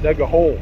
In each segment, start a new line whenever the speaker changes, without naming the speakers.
dug a hole.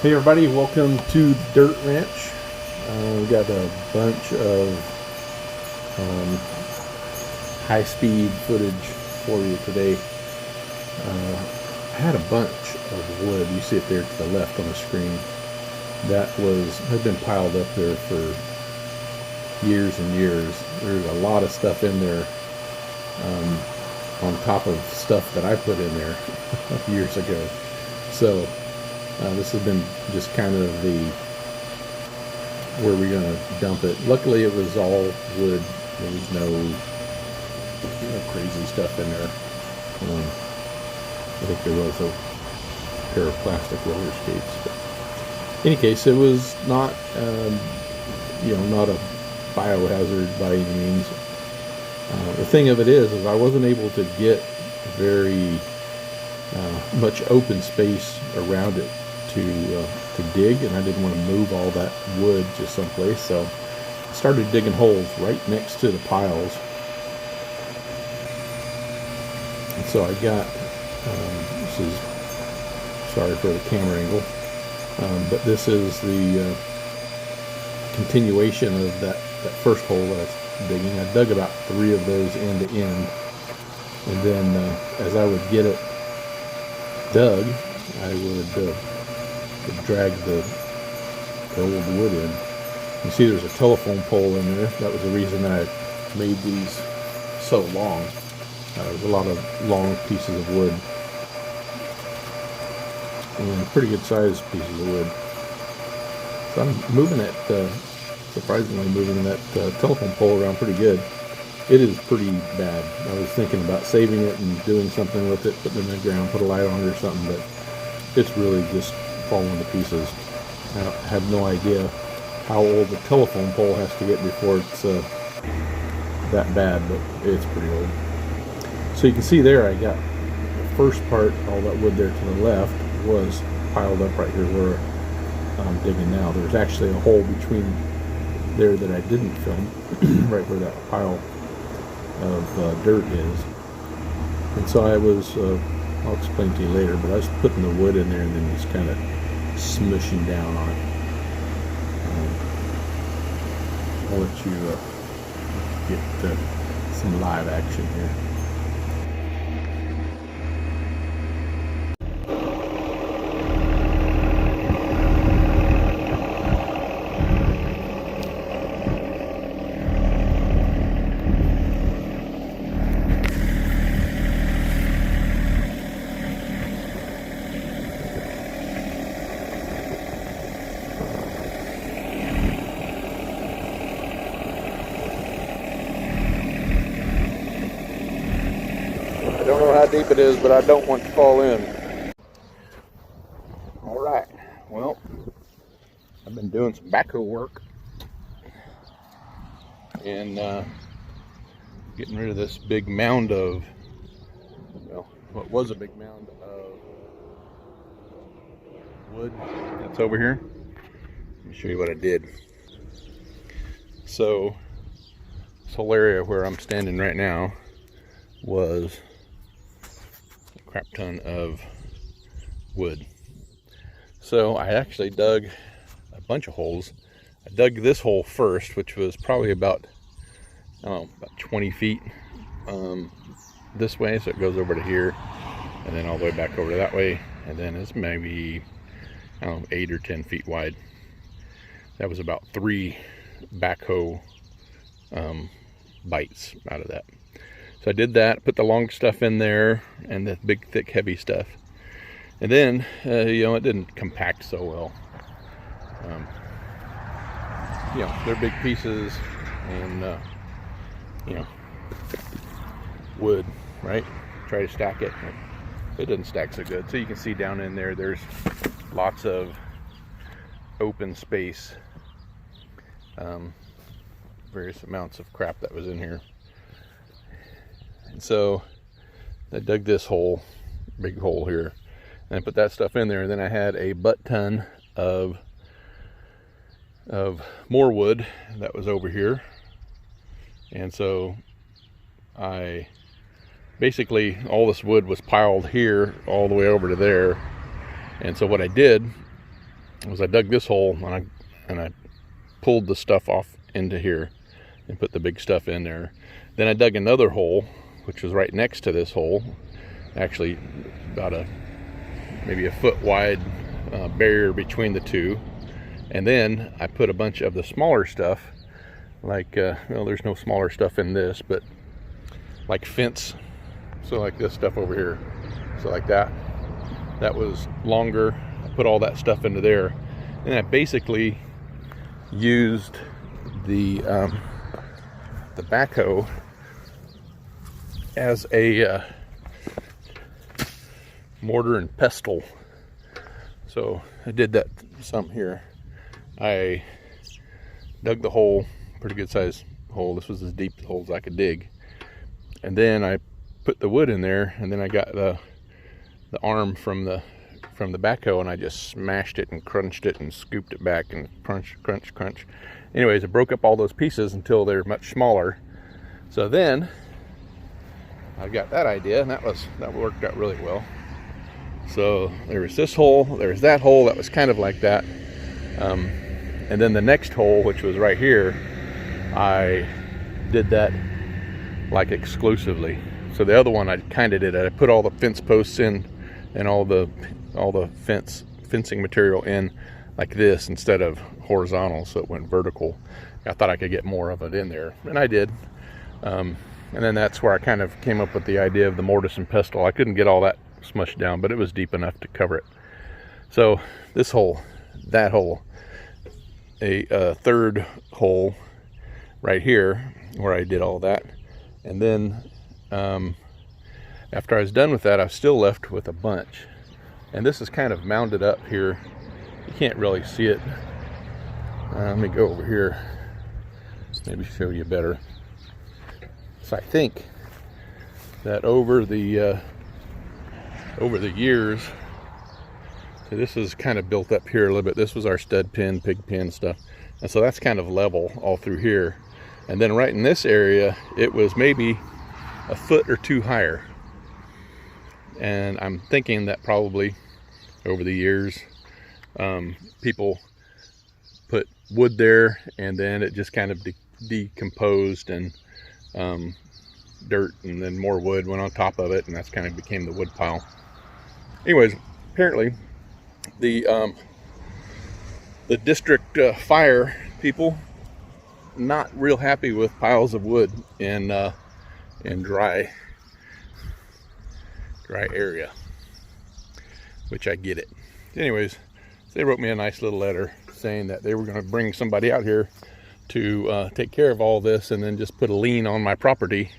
Hey everybody, welcome to Dirt Ranch. We've got a bunch of high-speed footage for you today. I had a bunch of wood. You see it there to the left on the screen. That had been piled up there for years and years. There's a lot of stuff in there on top of stuff that I put in there years ago. So this has been just kind of where we're going to dump it. Luckily it was all wood. There was no crazy stuff in there. I think there was a pair of plastic roller skates. But in any case, it was not not a biohazard by any means. The thing of it is I wasn't able to get very much open space around it to dig, and I didn't want to move all that wood to someplace, so I started digging holes right next to the piles. And so I got this is, sorry for the camera angle, but this is the continuation of that first hole that I was digging. I dug about 3 of those end to end, and then as I would get it dug, I would drag the old wood in. You see there's a telephone pole in there. That was the reason I made these so long. There's a lot of long pieces of wood, and pretty good sized pieces of wood. So I'm moving that, surprisingly moving that telephone pole around pretty good. It is pretty bad. I was thinking about saving it and doing something with it, putting it in the ground, put a light on it or something, but it's really just falling to pieces. I have no idea how old the telephone pole has to get before it's that bad, but it's pretty old. So you can see there I got the first part, all that wood there to the left was piled up right here where I'm digging now. There's actually a hole between there that I didn't film, right where that pile of dirt is. And so I was, I'll explain to you later, but I was putting the wood in there and then just kind of smushing down on it. I'll let you get some live action here. I don't know how deep it is, but I don't want to fall in. Alright, well, I've been doing some backhoe work and getting rid of this big mound of, well, what was a big mound of wood that's over here. Let me show you what I did. So this whole area where I'm standing right now was a crap ton of wood. So I actually dug a bunch of holes. I dug this hole first, which was probably about 20 feet this way, so it goes over to here and then all the way back over to that way, and then it's maybe 8 or 10 feet wide. That was about 3 backhoe bites out of that. So I did that, put the long stuff in there and the big thick heavy stuff, and then it didn't compact so well. They're big pieces and wood, right? Try to stack it, it doesn't stack so good. So you can see down in there there's lots of open space. Various amounts of crap that was in here. And so I dug this hole, big hole here, and I put that stuff in there. And then I had a butt ton of more wood that was over here. And so I basically, all this wood was piled here all the way over to there. And so what I did was I dug this hole and I pulled the stuff off into here and put the big stuff in there. Then I dug another hole, which was right next to this hole, actually about maybe a foot wide barrier between the two. And then I put a bunch of the smaller stuff, like well, there's no smaller stuff in this, but like fence, so like this stuff over here, so like that was longer. I put all that stuff into there, and I basically used the backhoe as a mortar and pestle. So I did that some here. I dug the hole, pretty good sized hole. This was as deep a hole as I could dig. And then I put the wood in there, and then I got the arm from the backhoe, and I just smashed it and crunched it and scooped it back and crunch. Anyways, I broke up all those pieces until they're much smaller. So then I got that idea, and that worked out really well. So there was this hole, there was that hole that was kind of like that. And then the next hole, which was right here, I did that like exclusively. So the other one I kind of did it. I put all the fence posts in and all the fencing material in like this instead of horizontal, so it went vertical. I thought I could get more of it in there, and I did. And then that's where I kind of came up with the idea of the mortise and pestle. I couldn't get all that smushed down, but it was deep enough to cover it. So this hole, that hole, a third hole right here where I did all that. And then after I was done with that, I was still left with a bunch. And this is kind of mounded up here. You can't really see it. Let me go over here, maybe show you better. So I think that over the years, so this is kind of built up here a little bit. This was our stud pin, pig pin stuff. And so that's kind of level all through here. And then right in this area, it was maybe a foot or two higher. And I'm thinking that probably over the years, people put wood there, and then it just kind of decomposed, and dirt and then more wood went on top of it, and that's kind of became the wood pile. Anyways, apparently the district fire people not real happy with piles of wood in dry area, which I get it. Anyways, they wrote me a nice little letter saying that they were going to bring somebody out here to take care of all this, and then just put a lien on my property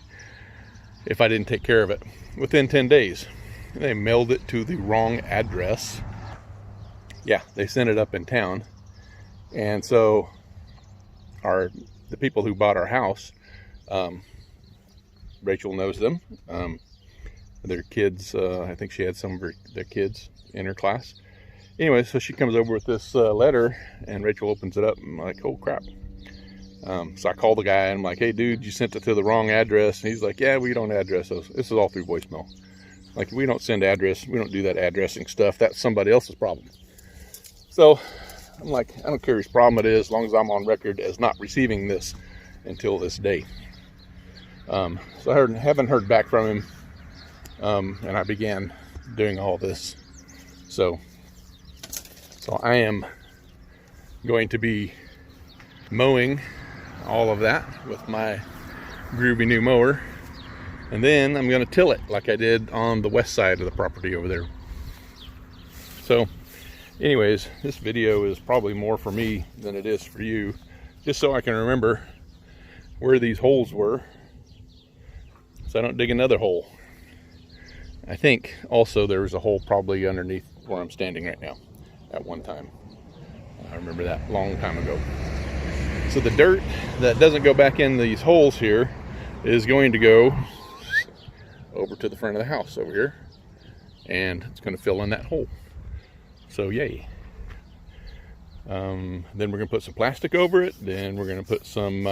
if I didn't take care of it within 10 days. And they mailed it to the wrong address. Yeah, they sent it up in town. And so the people who bought our house, Rachel knows them. Their kids, I think she had some of their kids in her class. Anyway, so she comes over with this letter, and Rachel opens it up, and I'm like, oh crap. So I call the guy, and I'm like, hey dude, you sent it to the wrong address. And he's like, yeah, we don't address those. This is all through voicemail. Like, we don't send address, we don't do that addressing stuff. That's somebody else's problem. So I'm like, I don't care whose problem it is, as long as I'm on record as not receiving this until this day. So I haven't heard back from him, and I began doing all this. So I am going to be mowing all of that with my groovy new mower, and then I'm going to till it like I did on the west side of the property over there. So anyways, this video is probably more for me than it is for you, just so I can remember where these holes were, so I don't dig another hole. I think also there was a hole probably underneath where I'm standing right now at one time. I remember that long time ago. So the dirt that doesn't go back in these holes here is going to go over to the front of the house over here, and it's going to fill in that hole. So yay. Then we're going to put some plastic over it. Then we're going to put some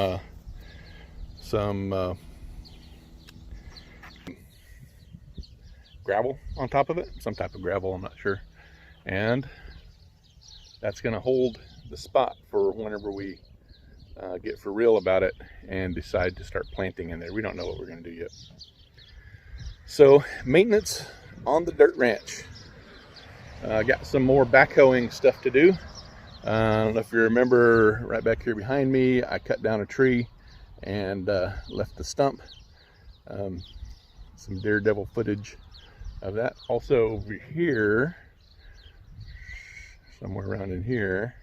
gravel on top of it, some type of gravel, I'm not sure. And that's going to hold the spot for whenever we get for real about it and decide to start planting in there. We don't know what we're going to do yet. So maintenance on the dirt ranch. Got some more backhoeing stuff to do. I don't know if you remember, right back here behind me, I cut down a tree and left the stump. Some daredevil footage of that. Also over here, somewhere around in here,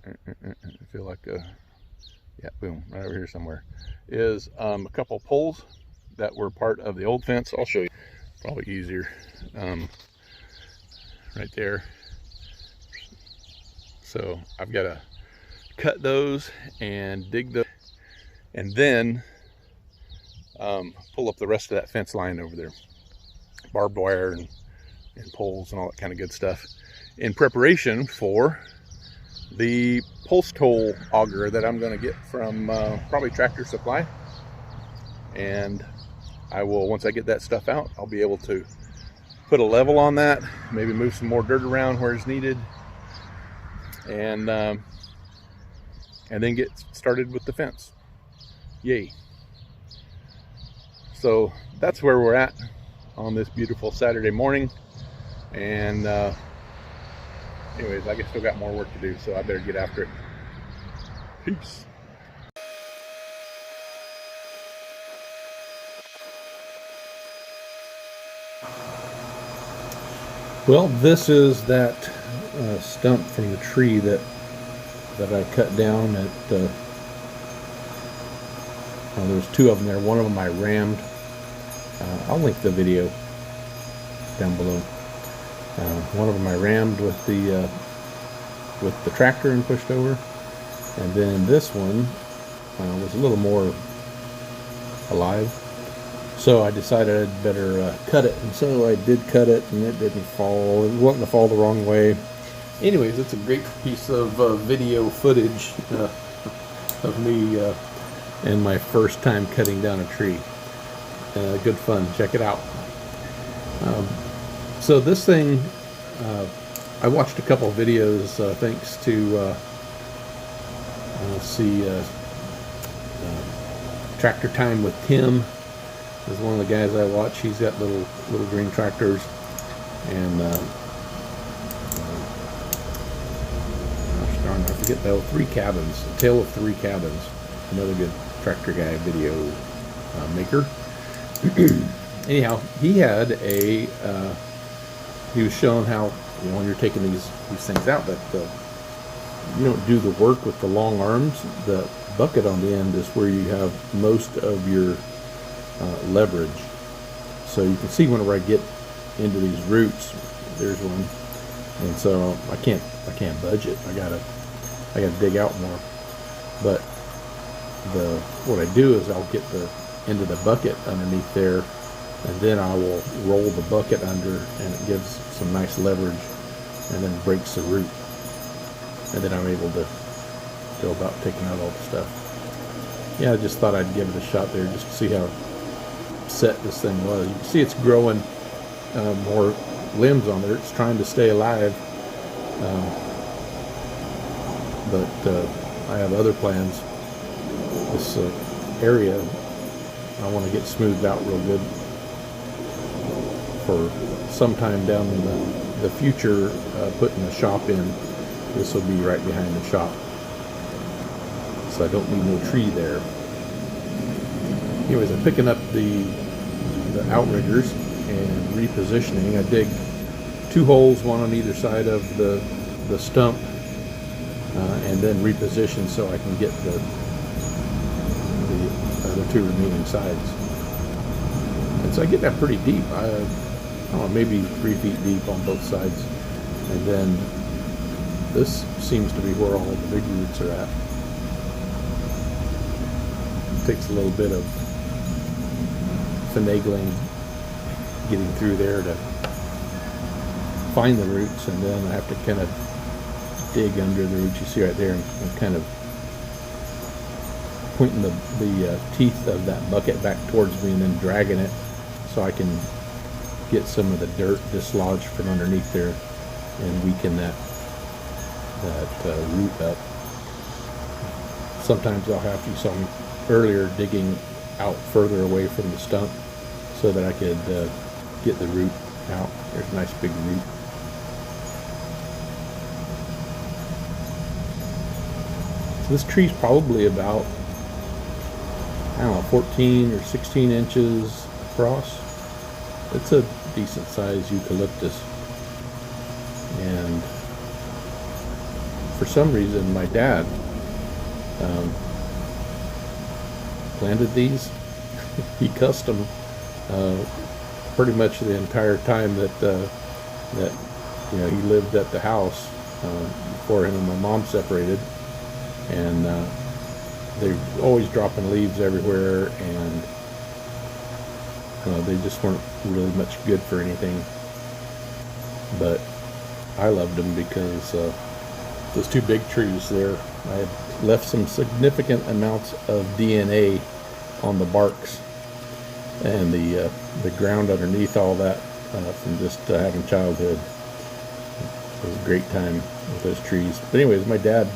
I feel like yeah, boom, right over here somewhere, is a couple poles that were part of the old fence. I'll show you, probably easier. Right there. So I've got to cut those and dig those, and then pull up the rest of that fence line over there. Barbed wire and poles and all that kind of good stuff, in preparation for the post hole auger that I'm going to get from probably Tractor Supply. And I will, once I get that stuff out, I'll be able to put a level on that, maybe move some more dirt around where it's needed, and then get started with the fence. Yay. So that's where we're at on this beautiful Saturday morning. And anyways, I still got more work to do, so I better get after it. Peace. Well, this is that stump from the tree that I cut down at well, there's two of them there. One of them I rammed. I'll link the video down below. One of them I rammed with the tractor and pushed over, and then this one was a little more alive. So I decided I'd better cut it, and so I did cut it, and it didn't fall. It wasn't to fall the wrong way. Anyways, it's a great piece of video footage of me and my first time cutting down a tree. Good fun. Check it out. So this thing, I watched a couple of videos thanks to Tractor Time with Tim is one of the guys I watch. He's got little green tractors, and gosh darn, I forget though. 3 Cabins, A Tale of 3 Cabins, another good tractor guy video maker. Anyhow, he had he was showing how, when you're taking these things out, that you don't do the work with the long arms. The bucket on the end is where you have most of your leverage. So you can see whenever I get into these roots, there's one, and so I can't budge it. I gotta dig out more. But what I do is I'll get into the bucket underneath there, and then I will roll the bucket under, and it gives some nice leverage, and then breaks the root, and then I'm able to go about taking out all the stuff. Yeah, I just thought I'd give it a shot there just to see how set this thing was. You can see it's growing more limbs on there. It's trying to stay alive, but I have other plans. This area I want to get smoothed out real good for sometime down in the future, putting a shop in. This will be right behind the shop, so I don't need no tree there. Anyways, I'm picking up the outriggers and repositioning. I dig 2 holes, one on either side of the stump, and then reposition so I can get the 2 remaining sides. And so I get that pretty deep. I don't know, maybe 3 feet deep on both sides. And then this seems to be where all the big roots are at. It takes a little bit of finagling getting through there to find the roots, and then I have to kind of dig under the roots. You see right there, I'm kind of pointing the teeth of that bucket back towards me and then dragging it so I can get some of the dirt dislodged from underneath there and weaken that root up. Sometimes I'll have to, you saw me earlier digging out further away from the stump so that I could get the root out. There's a nice big root. So this tree's probably about, I don't know, 14 or 16 inches across. It's a decent sized eucalyptus. And for some reason my dad planted these. He custom pretty much the entire time that you know, he lived at the house before him and my mom separated, and they're always dropping leaves everywhere, and they just weren't really much good for anything. But I loved them because those two big trees there, I had left some significant amounts of DNA on the barks and the ground underneath all that from just having childhood. It was a great time with those trees. But anyways, my dad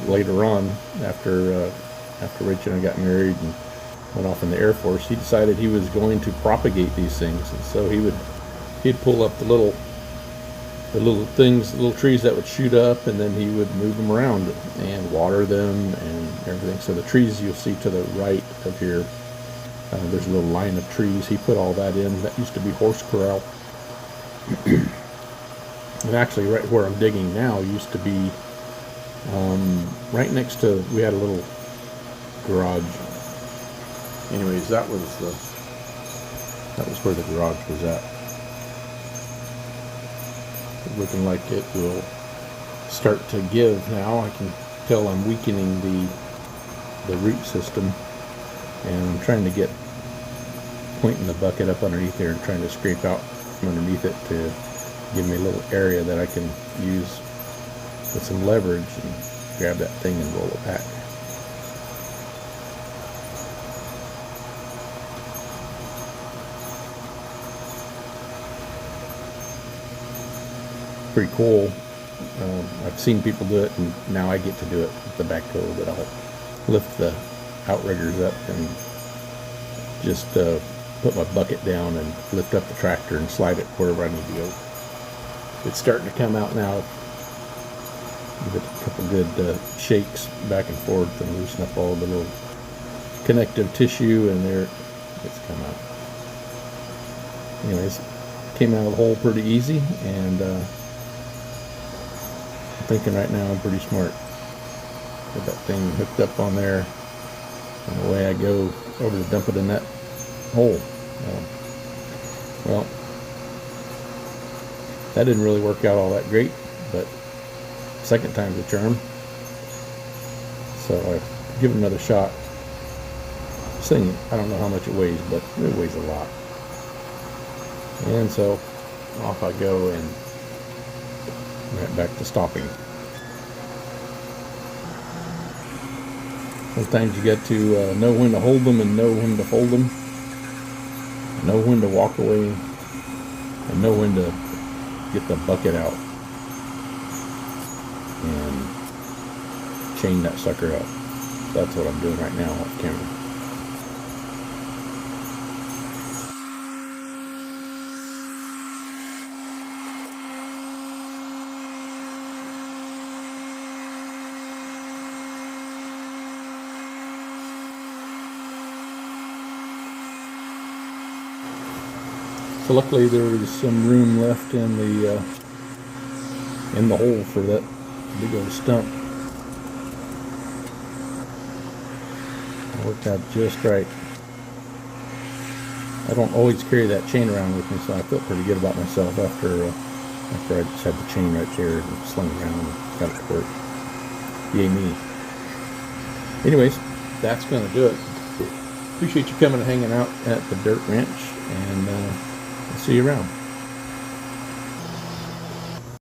later on, after Rachel and I got married and went off in the Air Force, he decided he was going to propagate these things. And so he'd pull up the little trees that would shoot up, and then he would move them around and water them and everything. So the trees you'll see to the right of here, there's a little line of trees. He put all that in. That used to be horse corral. And actually right where I'm digging now used to be right next to, we had a little garage. Anyways, that was where the garage was at. Looking like it will start to give now. I can tell I'm weakening the root system, and I'm trying to pointing the bucket up underneath there and trying to scrape out from underneath it to give me a little area that I can use with some leverage and grab that thing and roll it back. Pretty cool. I've seen people do it, and now I get to do it with the backhoe. That I'll lift the outriggers up and just put my bucket down and lift up the tractor and slide it wherever I need to go. It's starting to come out now. Give it a couple good shakes back and forth and loosen up all the little connective tissue, and there it's come out. Anyways, came out of the hole pretty easy, and I'm thinking right now I'm pretty smart. Get that thing hooked up on there, and away I go over to dump it in that hole. Well, that didn't really work out all that great, but second time's a charm. So I give it another shot. This thing, I don't know how much it weighs, but it weighs a lot. And so off I go, and right back to stopping. Sometimes you get to know when to hold them and know when to fold them, know when to walk away, and know when to get the bucket out and chain that sucker up. That's what I'm doing right now off camera. So luckily there was some room left in the hole for that big old stump. It worked out just right. I don't always carry that chain around with me, so I felt pretty good about myself after after I just had the chain right there and slung it around and got it to work. Yay me. Anyways, that's going to do it. Appreciate you coming and hanging out at the Dirt Ranch, and I'll see you around.